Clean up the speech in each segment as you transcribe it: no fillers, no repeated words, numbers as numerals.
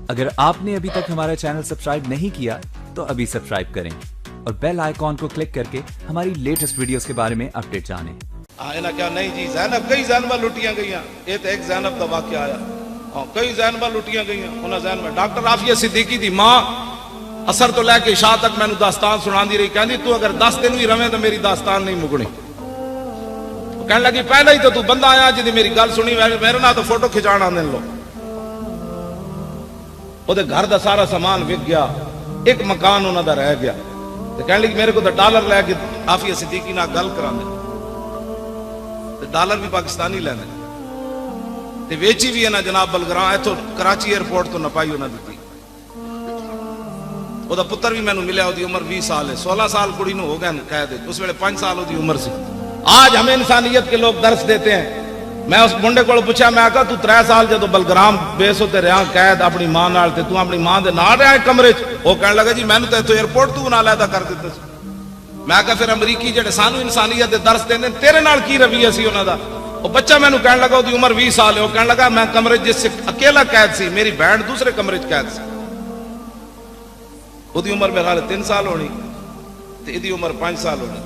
اگر آپ نے ابھی تک ہمارا چینل سبسکرائب نہیں کیا تو ابھی سبسکرائب کریں اور بیل آئیکن کو کلک کر کے ہماری لیٹسٹ ویڈیوز کے بارے میں اپڈیٹ جانیں۔ کیا نہیں جی زینب کئی زینباں لٹیاں گئی ہیں، یہ تو ایک زینب کا واقعہ آیا، کئی زینباں لٹیاں گئی ہیں انہاں زینب میں ڈاکٹر عافیہ صدیقی دی ماں اثر تو لے کے عشاء تک میں داستان سنا دی رہی، کہندی تو اگر 10 دن بھی رہے تو میری داستان نہیں مکنی۔ کہنے لگی پہلے ہی تو بندہ آیا جی میری گل سنی، میرے نہ تو فوٹو کھچانا دین لو۔ وہ گھر دا سارا سامان وک گیا، ایک مکان انہوں دا رہ گیا، کہنے لگی میرے کو تو ڈالر لے کے عافیہ صدیقی نہ گل کرا دے، ڈالر بھی پاکستانی لینے تے ویچی بھی ہے نا جناب بلگراں ایتھوں کراچی ایئرپورٹ تو نپائی انہاں دتی۔ وہ دا پتر بھی میں نے ملیا، دی عمر 20 سال ہے، 16 سال کڑی نو ہو گئے قید، اس ویلے 5 سال دی عمر سی۔ آج ہمیں انسانیت کے لوگ درس دیتے ہیں۔ میں اس منڈے کو پوچھا، میں کہا تو 3 سال جدو بلگرام بیس ہوتے رہا قید اپنی ماں نال تے تو اپنی ماں دے نال رہا کمرے چ؟ وہ کہنے لگا جی میں نے تو ایئرپورٹ تو بنا لیتا کر دیتا سی۔ میں کہا پھر امریکی جڑے سانو انسانیت دے درس دیندے تیرے نال کی رویہ سی انہاں دا؟ وہ بچہ میں نے کہنے لگا وہ دی عمر 20 سال ہے، وہ کہنے لگا میں کمرے جس سے اکیلا قید سی، میری بہن دوسرے کمرے چ قید سی۔ وہ دی عمر میرے خیال 3 سال ہونی تے دی عمر 5 سال ہونی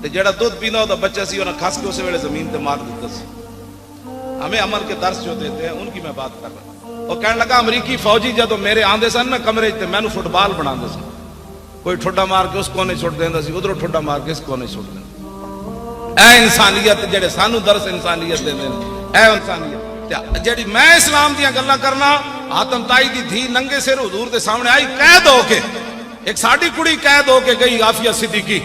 تے جڑا دودھ پیندا دا بچہ سی انہاں کھس کے اس ویلے زمین تے مار دیتا سی۔ ہمیں عمل کے درس جو دیتے ہیں ان کی میں بات کر رہا ہوں۔ وہ کہنے لگا امریکی فوجی جدو میرے آندے سن نا کمرے تے میں نے فٹ بال بنا دے سن، کوئی ٹھڈا مار کے اس کونے چھوڑ دیندا سی، ادھروں ٹھڈا مار کے اس کونے چھوڑ دیندا۔ اے انسانیت جڑے سانو درس انسانیت دیندے نے، اے انسانیت جڑی میں اسلام دیاں گلاں کرنا، آتم تائی دی دھی ننگے سر حضور دے سامنے آئی قید ہو کے، ایک ساڈی کڑی قید ہو کے گئی عافیہ صدیقی،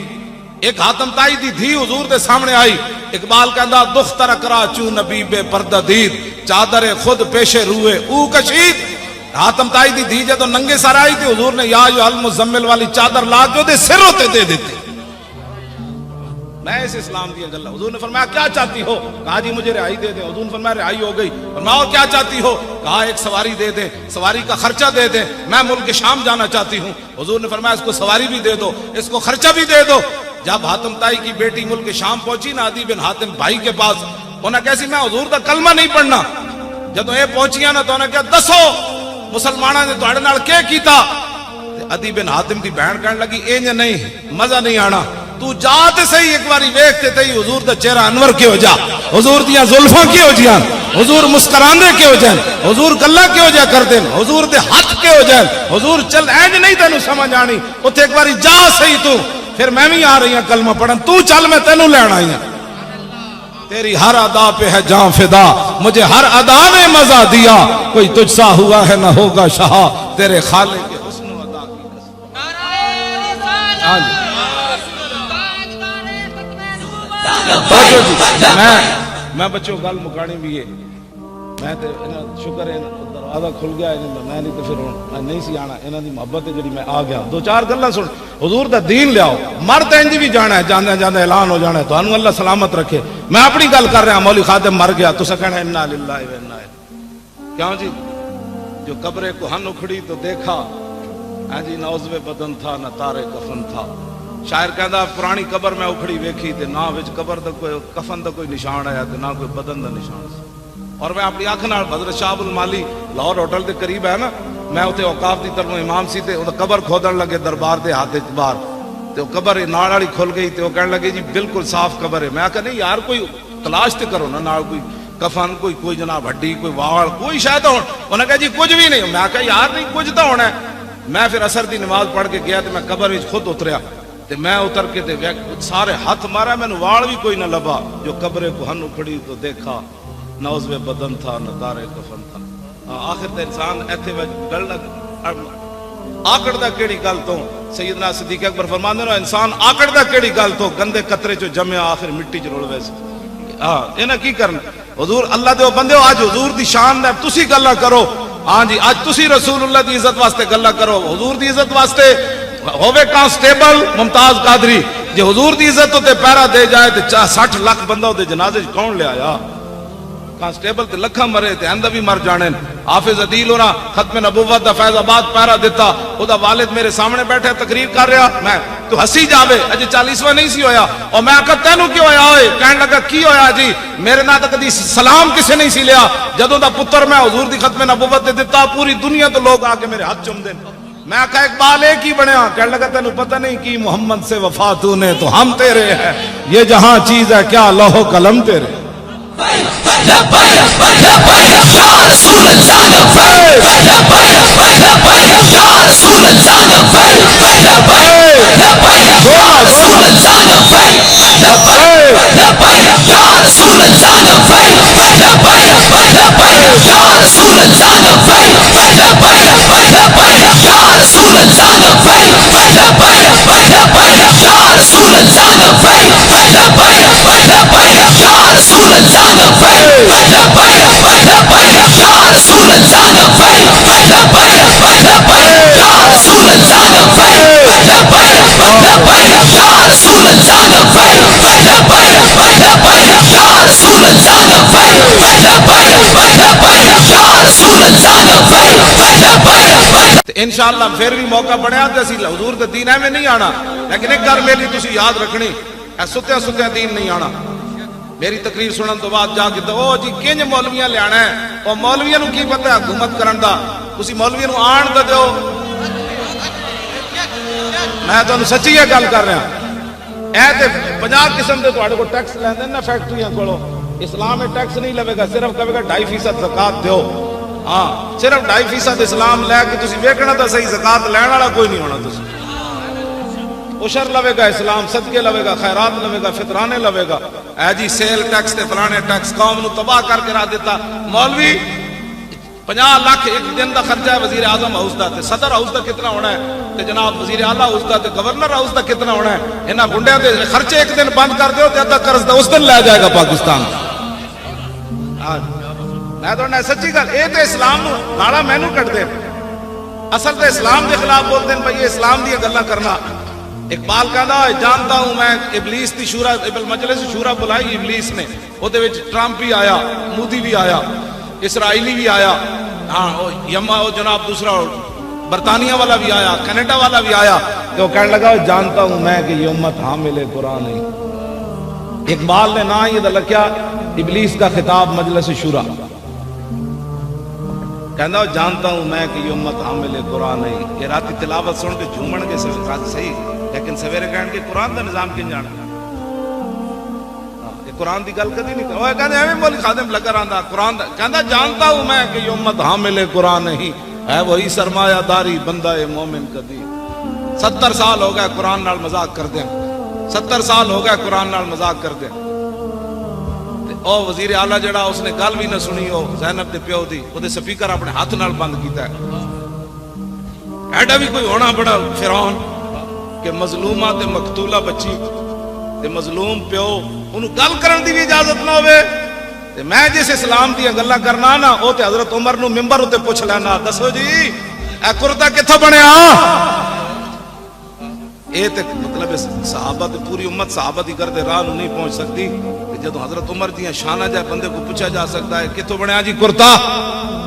ایک حاتم تائی دی دھی حضور دے سامنے آئی۔ اقبال کہندا دختر اکرا چوں نبی بے پردہ دید، چادر خود پیشے روئے او کشید۔ حاتم تائی دی دھی جدو ننگے سر آئی تھی حضور نے یا ایھا المزمل والی چادر لا کے دے سر ہوتے دے دیتی۔ میں اس اسلام دی گل، حضور نے فرمایا کیا چاہتی ہو؟ کہا جی مجھے رہائی دے دیں۔ حضور نے فرمایا رہائی ہو گئی۔ فرمایا اور کیا چاہتی ہو؟ کہا ایک سواری دے دیں، سواری کا خرچہ دے دیں، میں ملک شام جانا چاہتی ہوں۔ حضور نے فرمایا اس کو سواری بھی دے دو، اس کو خرچہ بھی دے دو۔ جب حاتم تائی کی بیٹی ملک شام پہنچی نا عدی بن حاتم بھائی کے پاس، انہیں کیسی میں حضور دا کلمہ نہیں پڑھنا۔ جب یہ پہنچیاں نا تو انہیں کہا دسو مسلمانہ نے تہاڈے نال کیا کیتا؟ عدی بن حاتم دی بہن کہنے لگی اینج نہیں، مزہ نہیں آنا، تو جا تے صحیح ایک باری ویکھ تے تے حضور دا چہرہ انور کیو جا، حضور دیاں زلفاں کیو جیاں، حضور مسکراندے کیو جان، حضور گلاں کیو جا کردے، حضور دے ہاتھ کیو جان، حضور چل اینج نہیں تینوں سمجھ آنی، اوتھے ایک باری جا صحیح تو، پھر میں بھی آ رہی ہوں کلمہ پڑھن، تو چل میں تینوں لین آئی ہوں۔ تیری ہر ادا پہ ہے جان فدا، مجھے ہر ادا نے مزہ دیا، کوئی تجھ سا ہوا ہے نہ ہوگا شاہ، تیرے خالق کے حسن و ادا کی میں بچوں گل مکانی بھی ہے، میں شکر ہے دروازہ کھل گیا، میں نہیں تو پھر میں نہیں سی آنا، انہاں دی محبت ہے جڑی میں آ گیا۔ 2-4 گلاں سن، حضور دا دین لیاؤ، مرد انج بھی جانا ہے، جاندے جاندے اعلان ہو جانا ہے، تانوں اللہ سلامت رکھے۔ میں اپنی گل کر رہا، مولوی خادم مر گیا، تساں کہنا انا للہ و انا الیہ، کیوں جی؟ جو قبر کوہن اکھڑی تو دیکھا، ہاں جی نہ عضو بدن تھا نہ تارے کفن تھا۔ شاعر کہندا پرانی قبر میں اکھڑی ویکھی تے نہ وچ قبر دا کوئی کفن دا کوئی نشان آیا تے نہ کوئی بدن دا نشان سی۔ اور میں اپنی آنکھ نال حضرت شاہ المالی لاہور ہوٹل دے قریب ہے نا، میں اتنے اوقاف دی طرفوں امام سی تے قبر کھودن لگے دربار دے ہاتھ باہر، تے قبر نال والی کھل گئی تے وہ کہنے لگے جی بالکل صاف قبر ہے۔ میں کہا نہیں یار کوئی تلاش تے کرو نا، نال کوئی کفن، کوئی جناب ہڈی، کوئی وال، کوئی شاید ہو۔ انہوں نے کہا جی کچھ بھی نہیں۔ میں کہا یار نہیں کچھ تو ہونا ہے۔ میں پھر عصر دی نماز پڑھ کے گیا تے میں قبر وچ خود اتریا تے میں اتر کے تے سارے ہاتھ مارا، میں نے وال بھی کوئی نہ لبا۔ جو قبر کوہن اکھڑی تو دیکھا، نہ عضو بدن تھا نہ تارے کفن تھا۔ آخر تے انسان ایتھے وچ گل آکڑدا کیڑی گل تو؟ سیدنا صدیق اکبر فرماندے نے انسان آکڑدا کیڑی گل تو؟ گندے قطرے چ جمیا آخر مٹی چ رل ویسے۔ انہاں کی کرنا؟ حضور اللہ دے بندے ہو، اج حضور دی شان دے تسی گلاں کرو، ہاں جی اج تسی رسول اللہ دی عزت واسطے گلاں کرو، حضور دی عزت واسطے ہوے کانسٹیبل ممتاز قادری جے حضور دی عزت تے پیرا دے جائے تے 60 لاکھ بندہ دے جنازے کون لے آیا؟ کانسٹیبل تے لکھاں مرے تے اندر بھی مر جانے۔ حافظ عدیل ہونا ختم نبوت دا فیض آباد پیرا دیتا، او دا والد میرے سامنے بیٹھے تقریر کر رہا، میں تو ہسی جاوے اج 40واں نہیں سی ہویا اور میں آکھا تینوں کیوں ہویا ہوئے کہنے لگا کی ہویا جی میرے نہ کدی سلام کسے نہیں سی لیا جدوں دا پتر میں حضور دی ختم نبوت دے دتا پوری دنیا تو لوگ آ کے میرے ہاتھ چوم دین میں آکھا اقبال ایک ہی بنیا کہنے لگا تینوں پتہ نہیں کی محمد سے وفا تو نے تو ہم تیرے ہیں یہ جہاں چیز ہے کیا لوح و قلم تیرے انشاءاللہ پھر بھی موقع بنیا تو اسی حضور دے دین میں نہیں آنا لیکن ایک گل میری تسی یاد رکھنی اے ستیا ستیا دین نہیں آنا میری تقریر سنن تو بعد جا کے تو او جی کنج مولویاں لے آنا ہے او مولویاں نو کی پتہ ہے حکومت کرن دا تسی مولویاں نو آن تے دیو میں تانوں سچی یہ گل کر رہا اے تے 50 قسم دے تواڈے کو ٹیکس لیندے نا فیکٹریاں کولو اسلام میں ٹیکس نہیں لوے گا صرف کہے گا 2.5% زکات دیو ہاں صرف 2.5% اسلام لے کے تسی ویکھنا تا صحیح زکات لین والا کوئی نہیں ہونا تسی عشر لوے گا اسلام صدقے لوے گا خیرات لوے گا فطرانے لوے گا اے جی سیل ٹیکس تے فلانے ٹیکس قوم نو تباہ کر کے رکھ دیتا مولوی 50 لاکھ ایک دن دا خرچہ ہے وزیر اعظم ہاؤس دا تے صدر ہاؤس دا کتنا ہونا ہے تے جناب وزیر اعلیٰ ہاؤس دا تے گورنر ہاؤس دا کتنا ہونا ہے انہاں گنڈیاں دے خرچے ایک دن بند کر دیو تے ادھا قرض دا اس دن لے جائے گا پاکستان میں تو سچی گل اے تے اسلام نو گالا مینوں کٹ دے اصل تے اسلام دے خلاف بول دین بھائی اسلام دی گلاں کرنا اقبال کہندا ہے جانتا ہوں میں ابلیس دی شورا مجلس شورا بلائی ابلیس نے او دے وچ ٹرمپ بھی آیا مودی بھی آیا اسرائیلی بھی آیا ہاں یما او جناب دوسرا برطانیہ والا بھی آیا کینیڈا والا بھی آیا تو کہنے لگا جانتا ہوں میں کہ یہ امت حامل قرآن ہے اقبال نے نہ یہ لکھیا ابلیس کا خطاب مجلس شورا کہندا جانتا ہوں میں کہ یہ امت حامل قرآن ہے یہ راتی تلاوت سن کے جھومن کے صحیح لیکن سویرے کہن کے قرآن دا نظام کن جانا یہ قرآن دی گل کدی نہیں وہ کہندے ایویں مولی خادم لگا رہندا قرآن کہندا جانتا ہوں میں کہ یہ امت حامل قرآن نہیں ہے وہی سرمایہ داری بندہ مومن کدی 70 سال ہو گئے قرآن نال مذاق کر دیں 70 سال ہو گئے قرآن نال مذاق کر دیں او وزیر اعلیٰ جڑا اس نے گل بھی نہ سنی ہو زینب دے پیو دی او دے سپیکر اپنے ہاتھ نال بند کیتا ہے ایڈا بھی کوئی ہونا بڑا فرعون کہ مظلومہ تے مقتولہ بچی تے مظلوم پیو انہوں گل کرن دی بھی اجازت نہ ہوئے تے میں جس اسلام دی گلاں کرنا نا او تے حضرت عمر نو منبر تے پوچھ لینا دسو جی اے کرتا کتھوں بنیا اے تے مطلب صحابہ تے پوری امت صحابہ دی کردے راہ نو نہیں پہنچ سکتی تے جدوں حضرت عمر دیاں شاناں جائے بندے کو پوچھا جا سکتا ہے کتھوں بنیا جی کرتا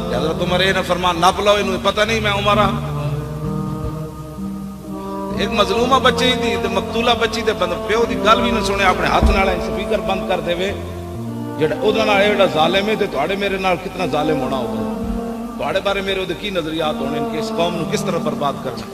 حضرت عمر اے نہ فرمان نپ لو انہوں پتہ نہیں میں عمر ہاں ایک مظلومہ بچی دی تے مقتولہ بچی دے بند پیو دی گل بھی نہ سنے اپنے ہاتھ نال سپیکر بند کر دے وے جڑا او نال ایڈا ظالم ہے تے تواڈے میرے نال کتنا ظالم ہونا ہوگا تواڈے بارے میرے او دے کی نظریات ہونے ان کے اس قوم نو کس طرح برباد کرنا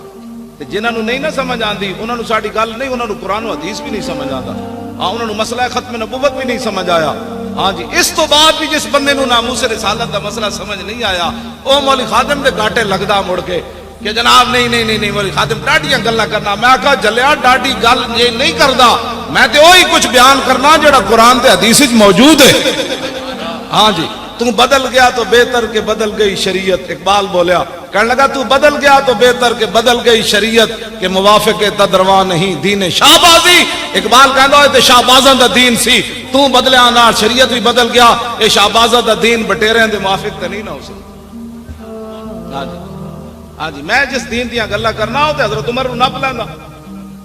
تے جنہاں نو نہیں نہ سمجھ آندی انہاں نو ساڈی گل نہیں انہاں نو قرآن و حدیث بھی نہیں سمجھ آندا ہاں انہاں نو مسئلہ ختم نبوت بھی نہیں سمجھ آیا ہاں جی اس تو بعد بھی جس بندے نو ناموس رسالت دا مسئلہ سمجھ نہیں آیا او مولی خادم دے گاٹے لگدا مڑ کے کہ جناب نہیں مولی خادم ڈاڈیاں گلاں کرنا میں کہا جلیا ڈاڈی گل یہ نہیں کردا میں تے وہی کچھ بیان کرنا جڑا قرآن تے حدیث وچ موجود ہے ہاں جی تو بدل گیا تو بہتر کہ بدل گئی شریعت اقبال بولیا کہنے لگا تو بدل گیا تو بہتر کہ بدل گئی شریعت کہ موافق تدروا نہیں دین شہبازی اقبال کہندا ہے تے شہبازاں دا دین سی تو بدلیا نال شریعت بھی بدل گیا اے شہبازاں دا دین بٹیریاں دے موافق تے نہیں نہ ہو سکدا ہاں جی میں جس دین دیاں گلاں کرنا ہو تے حضرت عمر نو نپ لیندا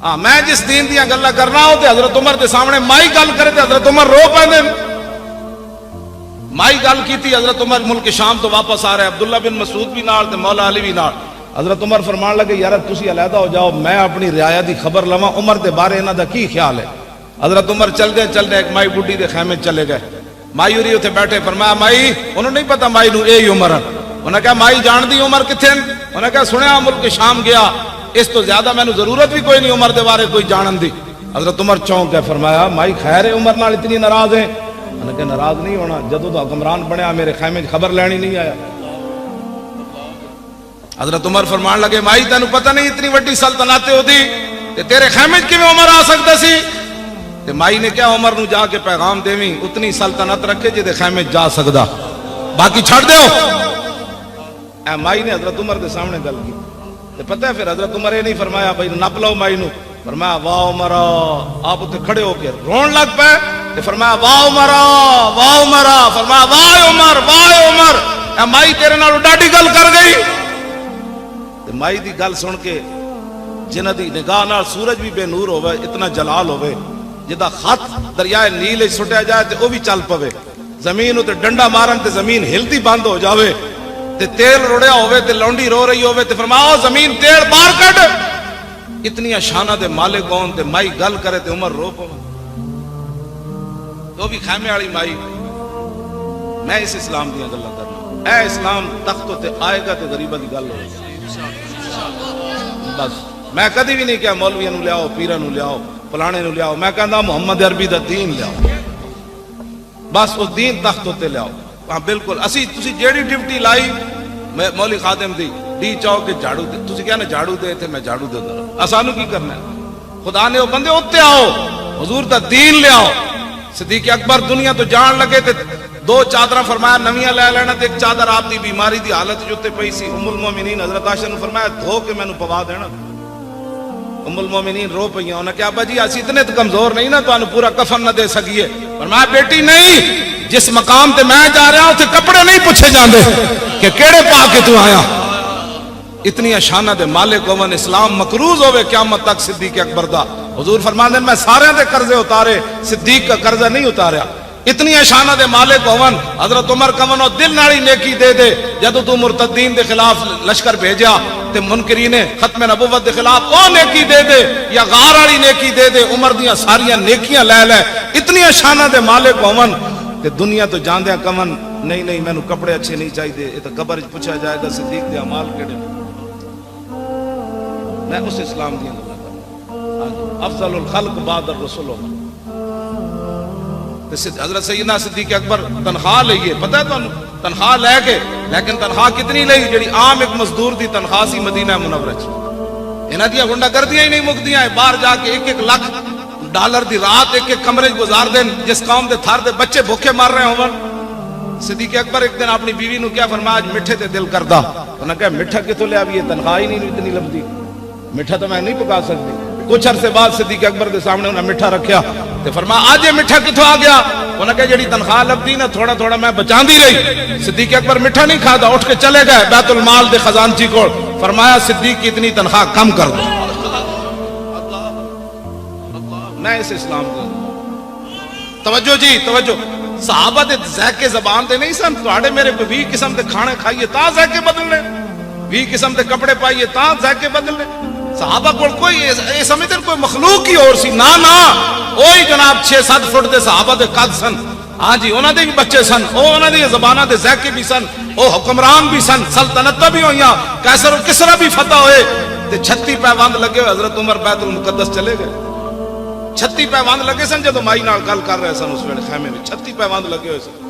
ہاں میں جس دین دیاں گلاں کرنا ہو تے حضرت عمر دے سامنے مائی گل کرے تے حضرت عمر رو پیندے مائی گل کیتی حضرت عمر ملک شام تو واپس آ رہے عبداللہ بن مسعود بھی نال تے مولا علی بھی نال حضرت عمر فرمان لگے یار تسی علیحدہ ہو جاؤ میں اپنی رعایا دی خبر لواں عمر دے بارے انہاں دا کی خیال ہے. حضرت عمر چل دے ایک مائی بڈھی دے خیمے چلے گئے. مائی ہوری اتنے بیٹھے. فرمایا مائی, انہوں نہیں پتا مائی نو اے عمر ہے. انہوں نے کہا مائی جان دی عمر کتنے؟ انہوں نے کہا سنیا ملک شام گیا, اس تو زیادہ میں ضرورت بھی کوئی نہیں عمر دے بارے کوئی جانن دی. حضرت عمر چونک گئے. فرمایا مائی خیر ہے عمر نال اتنی ناراض ہے؟ انہوں نے کہا ناراض نہیں ہونا, جدوں تو حکمران بنیا میرے خیمے خبر لینی نہیں آیا. حضرت عمر فرمان لگے مائی تینوں پتہ نہیں اتنی وڈی سلطنت ہوتی تے تیرے خیمے کیویں عمر آ سکتا سی؟ تے مائی نے کیا عمر نو جا کے پیغام دیویں اتنی سلطنت رکھے جے دے خیمے جا سکدا, باقی چھڑ دیو. اے مائی نے حضرت عمر دے سامنے گل کی. تے پتہ ہے پھر حضرت عمر یہ نہیں فرمایا بھائی نپ لو مائی نو. فرمایا واہ عمر, آپ اتنے کھڑے ہو کے رون لگ پے. تے فرمایا واہ عمر واہ عمر. فرمایا واہ عمر واہ عمر. اے مائی تیرے نال ڈاڈی گل کر گئی. مائی دی گل سن کے جنہ دی نگاہ نال سورج بھی بے نور ہوئے, اتنا جلال ہوئے, جدا خط دریائے نیل سٹیا جائے تے او بھی چل پوے, زمین تے ڈنڈا مارن تے زمین ہلتی بند ہو جاوے, تے تیل رڑیا ہوئے تے لونڈی رو رہی ہوئے تے فرمایا زمین تیل باہر کڈ. اتنی شانہ دے مالک ہون تے مائی گل کرے تے عمر رو پوے. تو بھی خیمے والی مائی. میں اس اسلام دی گلاں کرنا. اے اسلام تخت تے آئے گا تے غریباں دی گل ہوے. بس میں کدی بھی نہیں کہا مولویاں نو لیاؤ, پیراں نو لیاؤ, فلانے نو لیاؤ. میں کہندا محمد عربی دا دین لیاؤ, بس اس دین تخت تے لیاؤ. ہاں بالکل اسی تسی جیڑی ڈیوٹی لائی مولوی خادم دی ڈی چاؤ کے جھاڑو دے, تسی کہنا جھاڑو دے تے میں جھاڑو دے دوں. اسانو کی کرنا ہے؟ خدا نے او بندے اوتے آؤ, حضور دا دین لیاؤ. صدیق اکبر دنیا تو جان لگے تے دو چادر فرمایا نویاں لے لینا تے ایک چادر آپ دی بیماری دی حالت جو تے پئی سی. ام المومنین حضرت عائشہ نے فرمایا دھو کے مینوں پوا دینا. ام المومنین رو پئیاں. انہاں کہا ابا جی اسی اتنے تے کمزور نہیں نا تانوں پورا کفن نہ دے سکیے. فرمایا بیٹی نہیں, جس مقام تے میں جا رہا ہوں تے کپڑے نہیں پوچھے جاندے کہ کیڑے پا کے تو آیا. اتنی شانہ دے مالک ہون, اسلام مقروض ہوے قیامت تک صدیق اکبر دا. حضور فرماندے میں سارے دے قرضے اتارے, صدیق کا قرضہ نہیں اتاریا. اتنی شانہ دے مالک ہون. حضرت عمر کمنو دل نالی نیکی دے دے جدو تو مرتدین دے خلاف لشکر بھیجا تے منکرین ختم نبوت دے خلاف او نیکی دے دے یا غار والی نیکی دے دے. عمر دیاں ساریاں نیکیاں لے لے. اتنی شانہ دے مالک ہون تے دنیا تو جاندیاں کمن نہیں نہیں مینوں کپڑے اچھے نہیں چاہیے, یہ تو قبر وچ پوچھا جائے گا صدیق دے اعمال کیڑے. میں اس اسلام دی گل کردا. افضل الخلق بعد الرسول. حضرت سیدنا صدیق اکبر تنخواہ لئیے, پتہ ہے تانوں تنخواہ لے کے, لیکن تنخواہ کتنی لئی جڑی عام ایک مزدور دی تنخواہ سی مدینہ منورہ چ. انہاں دیاں گنڈا گردیاں ہی نہیں مکدیاں. باہر جا کے ایک لاکھ ڈالر دی رات ایک کمرے گزار دین, جس قوم دے تھار دے بچے بھوکے مار رہے ہون. صدیق اکبر ایک دن اپنی بیوی نو کیا فرمایا آج میٹھے تے دل کردا. انہاں کہا میٹھا کتوں لیا بھی, یہ تنخواہ ہی نہیں اتنی لبدی, میٹھا تو میں نہیں پکا سکتی. کچھ عرصے بعد صدیق اکبر دے سامنے انہاں میٹھا رکھیا تے فرمایا آج یہ میٹھا کتوں آ گیا؟ انہاں کہا جڑی تنخواہ لبدی نا تھوڑا تھوڑا میں بچاندی رہی. صدیق اکبر میٹھا نہیں کھادا, اٹھ کے چلے گئے بیت المال دے خزانچی کو. فرمایا صدیق کی اتنی تنخواہ کم کر دو. میں اس اسلام کو توجہ جی توجہ. صحابہ دے ذائقے زبان دے نہیں سن. تواڈے میرے کو 20 قسم دے کھانے کھائیے تا ذائقے بدلنے, 20 قسم دے کپڑے پائیے تا ذائقے بدلنے. صحابہ کو کوئی یہ سمجھتے کوئی مخلوق ہی اور سی نا نا. وہی جناب 6-7 فٹ دے صحابہ دے قد سن. ہاں جی انہاں دے بھی بچے سن, انہاں دی زباناں دے ذائقے بھی سن, او حکمران بھی سن, سلطنتاں بھی ہوئیاں, قیصر و کسرا بھی فتح ہوئے تے 36 پیوند لگے ہوئے. حضرت عمر بیت المقدس چلے گئے. 36 پیوند لگے سن جدو مائی نال گل کر رہے سن اس ویلے خیمے میں. 36 پیوند لگے ہوئے سن.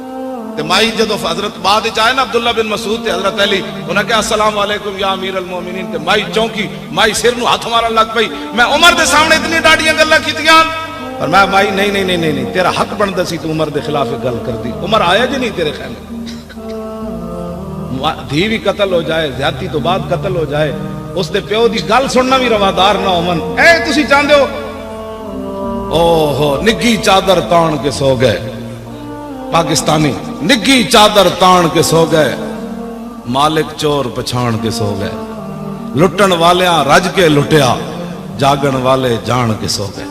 تے مائی جدو حضرت بعد وچ آئے نا عبداللہ بن مسعود تے حضرت علی, انہاں کہا السلام علیکم یا امیر المومنین. تے مائی چونکی, مائی سر نو ہاتھ مارن لگ پئی. میں عمر دے سامنے اتنی ڈاڈیاں گلاں کیتیاں. پر میں مائی نہیں نہیں نہیں نہیں تیرا حق بندا سی تو عمر دے خلاف گل کردی. عمر آیا جی نہیں تیرے خیمے. دھی بھی قتل ہو جائے, زیادتی تو بعد قتل ہو جائے, اس دے پیو دی گل سننا بھی روادار نہ ہون. اے تسی چاہندے ہو او ہو نگی چادر تان کے سو گئے. پاکستانی نگی چادر تان کے سو گئے, مالک چور پچھان کے سو گئے. لٹن والیاں رج کے لٹیا, جاگن والے جان کے سو گئے.